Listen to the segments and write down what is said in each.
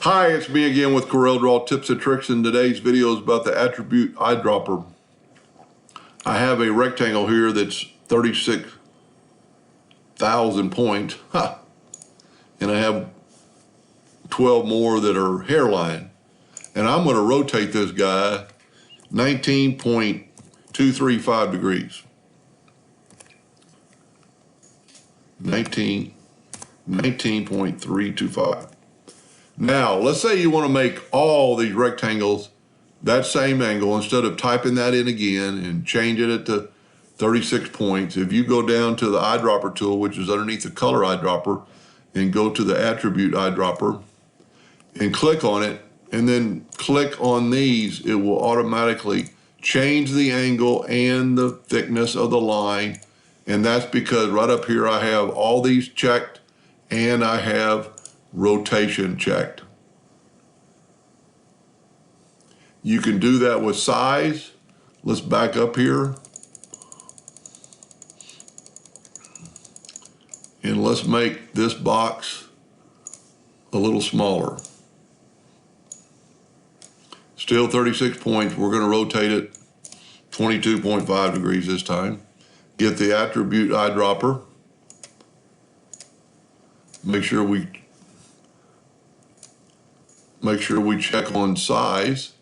Hi, it's me again with Corel Draw Tips and Tricks, and today's video is about the attribute eyedropper. I have a rectangle here that's 36,000 points, and I have 12 more that are hairline. And I'm going to rotate this guy 19.235 degrees. 19.325. Now, let's say you want to make all these rectangles that same angle. Instead of typing that in again and changing it to 36 points, if you go down to the eyedropper tool, which is underneath the color eyedropper, and go to the attribute eyedropper and click on it, and then click on these, it will automatically change the angle and the thickness of the line. And that's because right up here I have all these checked and I have rotation checked. You can do that with size. Let's back up here. And let's make this box a little smaller. Still 36 points. We're going to rotate it 22.5 degrees this time. Get the attribute eyedropper. Make sure we check on size.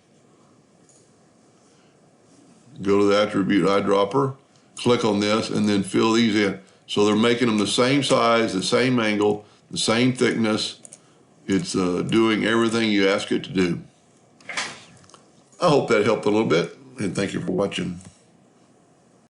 Go to the attribute eyedropper, click on this, and then fill these in. So they're making them the same size, the same angle, the same thickness. It's doing everything you ask it to do. I hope that helped a little bit, and thank you for watching.